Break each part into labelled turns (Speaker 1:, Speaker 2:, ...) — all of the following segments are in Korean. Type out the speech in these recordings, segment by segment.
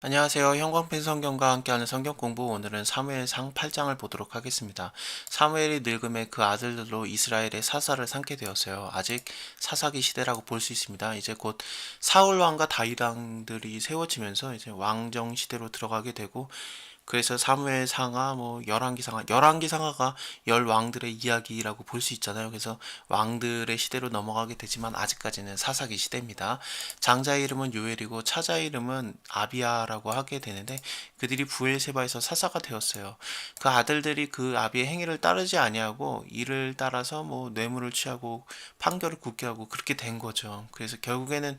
Speaker 1: 안녕하세요. 형광펜 성경과 함께하는 성경 공부. 오늘은 사무엘상 8장을 보도록 하겠습니다. 사무엘이 늙음에 그 아들들로 이스라엘의 사사를 삼게 되었어요. 아직 사사기 시대라고 볼 수 있습니다. 이제 곧 사울 왕과 다윗 왕들이 세워지면서 이제 왕정 시대로 들어가게 되고, 그래서 사무엘상하, 열왕기상하가 열 왕들의 이야기라고 볼 수 있잖아요. 그래서 왕들의 시대로 넘어가게 되지만 아직까지는 사사기 시대입니다. 장자의 이름은 요엘이고 차자의 이름은 아비야라고 하게 되는데, 그들이 부엘세바에서 사사가 되었어요. 그 아들들이 그 아비의 행위를 따르지 아니하고 이를 따라서 뇌물을 취하고 판결을 굳게 하고 그렇게 된 거죠. 그래서 결국에는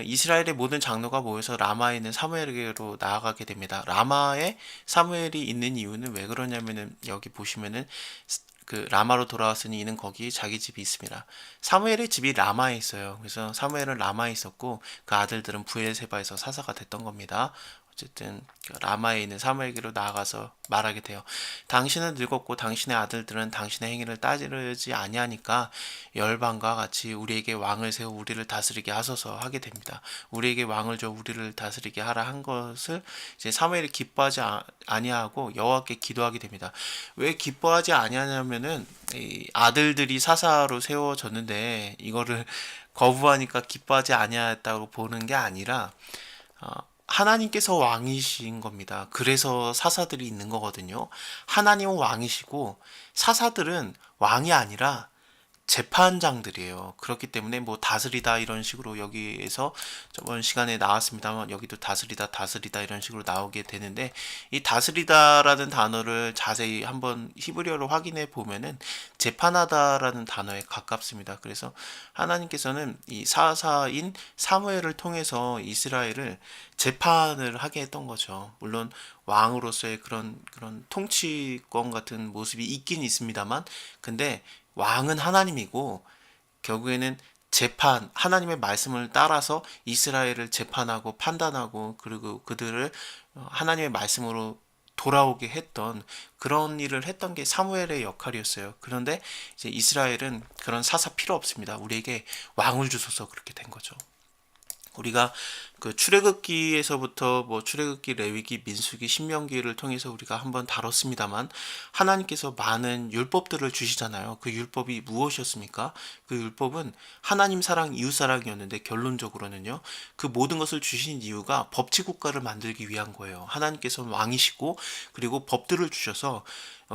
Speaker 1: 이스라엘의 모든 장로가 모여서 라마에 있는 사무엘에게로 나아가게 됩니다. 라마에 사무엘이 있는 이유는 왜 그러냐면은, 여기 보시면은 그 라마로 돌아왔으니 이는 거기 자기 집이 있습니다. 사무엘의 집이 라마에 있어요. 그래서 사무엘은 라마에 있었고 그 아들들은 부엘세바에서 사사가 됐던 겁니다. 어쨌든 라마에 있는 사무엘에게로 나아가서 말하게 돼요. 당신은 늙었고 당신의 아들들은 당신의 행위를 따지지 아니하니까 열방과 같이 우리에게 왕을 세워 우리를 다스리게 하소서 하게 됩니다. 우리에게 왕을 줘 우리를 다스리게 하라 한 것을 이제 사무엘이 기뻐하지 아니하고 여호와께 기도하게 됩니다. 왜 기뻐하지 아니하냐면은 이 아들들이 사사로 세워졌는데 이거를 거부하니까 기뻐하지 아니하였다고 보는 게 아니라, 하나님께서 왕이신 겁니다. 그래서 사사들이 있는 거거든요. 하나님은 왕이시고 사사들은 왕이 아니라 재판장들이에요. 그렇기 때문에 다스리다 이런 식으로 여기에서 저번 시간에 나왔습니다만, 여기도 다스리다 이런 식으로 나오게 되는데, 이 다스리다라는 단어를 자세히 한번 히브리어로 확인해 보면은 재판하다라는 단어에 가깝습니다. 그래서 하나님께서는 이 사사인 사무엘을 통해서 이스라엘을 재판을 하게 했던 거죠. 물론 왕으로서의 그런 통치권 같은 모습이 있긴 있습니다만, 근데 왕은 하나님이고 결국에는 재판, 하나님의 말씀을 따라서 이스라엘을 재판하고 판단하고 그리고 그들을 하나님의 말씀으로 돌아오게 했던 그런 일을 했던 게 사무엘의 역할이었어요. 그런데 이제 이스라엘은 그런 사사 필요 없습니다. 우리에게 왕을 주소서 그렇게 된 거죠. 우리가 그 출애굽기에서부터 출애굽기, 레위기, 민수기, 신명기를 통해서 우리가 한번 다뤘습니다만, 하나님께서 많은 율법들을 주시잖아요. 그 율법이 무엇이었습니까? 그 율법은 하나님 사랑, 이웃 사랑이었는데, 결론적으로는요, 그 모든 것을 주신 이유가 법치 국가를 만들기 위한 거예요. 하나님께서는 왕이시고 그리고 법들을 주셔서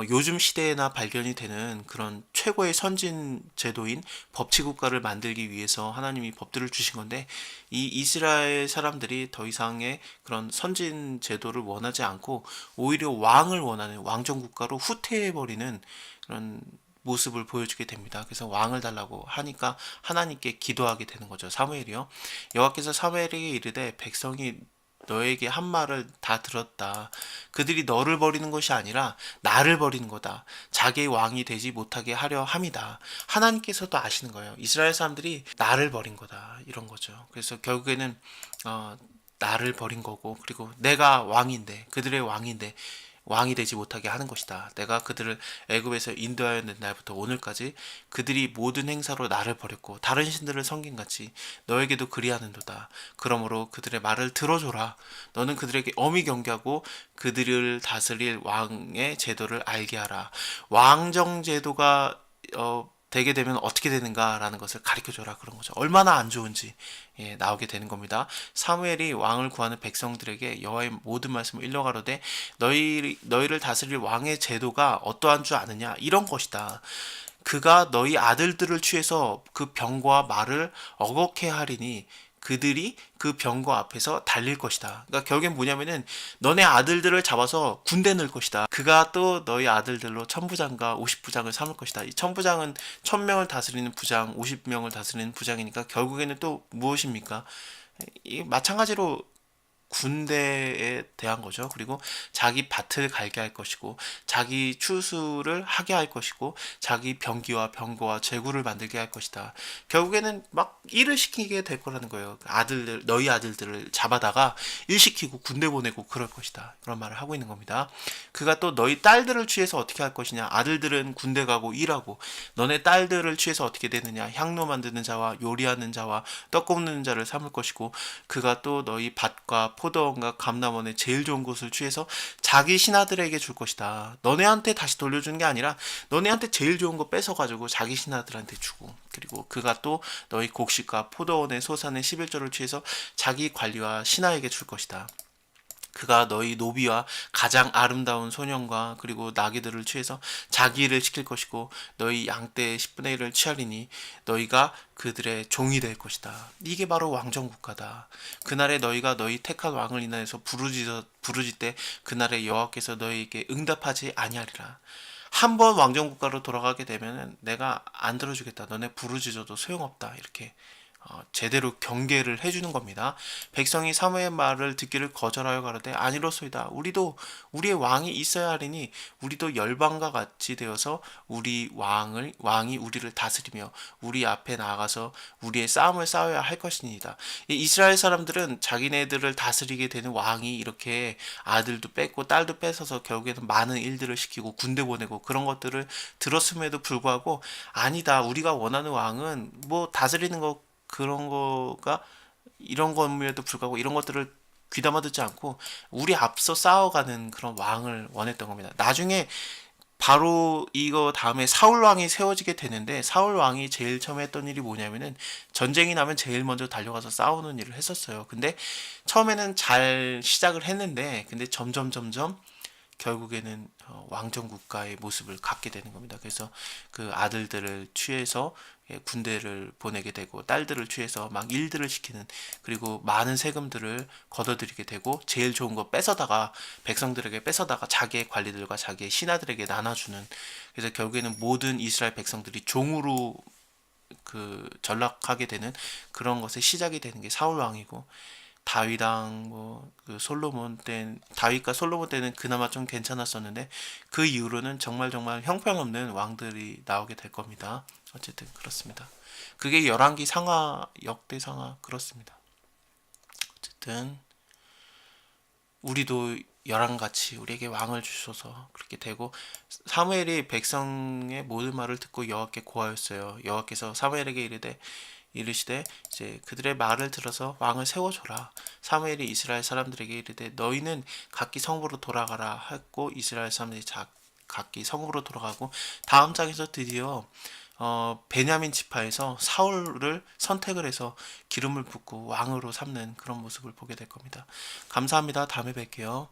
Speaker 1: 요즘 시대에나 발견이 되는 그런 최고의 선진 제도인 법치국가를 만들기 위해서 하나님이 법들을 주신 건데, 이 이스라엘 사람들이 더 이상의 그런 선진 제도를 원하지 않고 오히려 왕을 원하는 왕정국가로 후퇴해버리는 그런 모습을 보여주게 됩니다. 그래서 왕을 달라고 하니까 하나님께 기도하게 되는 거죠. 사무엘이요. 여호와께서 사무엘에게 이르되 백성이 너에게 한 말을 다 들었다. 그들이 너를 버리는 것이 아니라 나를 버리는 거다. 자기의 왕이 되지 못하게 하려 함이다. 하나님께서도 아시는 거예요. 이스라엘 사람들이 나를 버린 거다. 이런 거죠. 그래서 결국에는 나를 버린 거고, 그리고 내가 왕인데, 그들의 왕인데 왕이 되지 못하게 하는 것이다. 내가 그들을 애굽에서 인도하였는 날부터 오늘까지 그들이 모든 행사로 나를 버렸고 다른 신들을 섬긴 같이 너에게도 그리하는도다. 그러므로 그들의 말을 들어줘라. 너는 그들에게 엄히 경계하고 그들을 다스릴 왕의 제도를 알게 하라. 왕정 제도가 되게 되면 어떻게 되는가라는 것을 가르쳐줘라, 그런 거죠. 얼마나 안 좋은지 나오게 되는 겁니다. 사무엘이 왕을 구하는 백성들에게 여호와의 모든 말씀을 일러가로되 너희를 다스릴 왕의 제도가 어떠한 줄 아느냐, 이런 것이다. 그가 너희 아들들을 취해서 그 병과 말을 어겁게 하리니 그들이 그 병거 앞에서 달릴 것이다. 그러니까 결국엔 뭐냐면은 너네 아들들을 잡아서 군대 넣을 것이다. 그가 또 너희 아들들로 천부장과 50부장을 삼을 것이다. 이 천부장은 1000명을 다스리는 부장, 50명을 다스리는 부장이니까 결국에는 또 무엇입니까? 이 마찬가지로 군대에 대한 거죠. 그리고 자기 밭을 갈게 할 것이고, 자기 추수를 하게 할 것이고, 자기 병기와 병거와 제구를 만들게 할 것이다. 결국에는 막 일을 시키게 될 거라는 거예요. 너희 아들들을 잡아다가 일 시키고 군대 보내고 그럴 것이다. 그런 말을 하고 있는 겁니다. 그가 또 너희 딸들을 취해서 어떻게 할 것이냐. 아들들은 군대 가고 일하고, 너네 딸들을 취해서 어떻게 되느냐. 향로 만드는 자와 요리하는 자와 떡 굽는 자를 삼을 것이고, 그가 또 너희 밭과 포도원과 감람원의 제일 좋은 곳을 취해서 자기 신하들에게 줄 것이다. 너네한테 다시 돌려주는 게 아니라 너네한테 제일 좋은 거 뺏어가지고 자기 신하들한테 주고, 그리고 그가 또 너희 곡식과 포도원의 소산의 11조를 취해서 자기 관리와 신하에게 줄 것이다. 그가 너희 노비와 가장 아름다운 소년과 그리고 나귀들을 취해서 자기 일을 시킬 것이고 너희 양떼의 10분의 1을 취하리니 너희가 그들의 종이 될 것이다. 이게 바로 왕정 국가다. 그날에 너희가 너희 택한 왕을 인하여서 부르짖되 그날에 여호와께서 너희에게 응답하지 아니하리라. 한 번 왕정 국가로 돌아가게 되면은 내가 안 들어주겠다. 너네 부르짖어도 소용없다. 이렇게 제대로 경계를 해주는 겁니다. 백성이 사무의 말을 듣기를 거절하여 가로되 아니로소이다. 우리도 우리의 왕이 있어야 하리니 우리도 열방과 같이 되어서 우리 왕이 우리를 다스리며 우리 앞에 나아가서 우리의 싸움을 싸워야 할 것이니이다. 이 이스라엘 사람들은 자기네들을 다스리게 되는 왕이 이렇게 아들도 뺏고 딸도 뺏어서 결국에는 많은 일들을 시키고 군대 보내고 그런 것들을 들었음에도 불구하고 아니다. 우리가 원하는 왕은 뭐 다스리는 거 그런 거가 이런 것임에도 불구하고 이런 것들을 귀담아 듣지 않고 우리 앞서 싸워가는 그런 왕을 원했던 겁니다. 나중에 바로 이거 다음에 사울 왕이 세워지게 되는데 사울 왕이 제일 처음에 했던 일이 뭐냐면은 전쟁이 나면 제일 먼저 달려가서 싸우는 일을 했었어요. 근데 처음에는 잘 시작을 했는데 근데 점점 결국에는 왕정 국가의 모습을 갖게 되는 겁니다. 그래서 그 아들들을 취해서 군대를 보내게 되고 딸들을 취해서 막 일들을 시키는, 그리고 많은 세금들을 걷어들이게 되고 제일 좋은 거 뺏어다가 백성들에게 뺏어다가 자기의 관리들과 자기의 신하들에게 나눠주는, 그래서 결국에는 모든 이스라엘 백성들이 종으로 그 전락하게 되는 그런 것의 시작이 되는 게 사울 왕이고, 다윗랑 뭐그 솔로몬 때 다윗과 솔로몬 때는 그나마 좀 괜찮았었는데 그 이후로는 정말 형편없는 왕들이 나오게 될 겁니다. 어쨌든 그렇습니다. 그게 열왕기 상하 역대 상하 그렇습니다. 어쨌든 우리도 열왕같이 우리에게 왕을 주셔서 그렇게 되고, 사무엘이 백성의 모든 말을 듣고 여호와께 고하였어요. 여호와께서 사무엘에게 이르시되 이제 그들의 말을 들어서 왕을 세워줘라. 사무엘이 이스라엘 사람들에게 이르되 너희는 각기 성으로 돌아가라 했고 이스라엘 사람들이 각기 성으로 돌아가고, 다음 장에서 드디어 베냐민 지파에서 사울을 선택을 해서 기름을 붓고 왕으로 삼는 그런 모습을 보게 될 겁니다. 감사합니다. 다음에 뵐게요.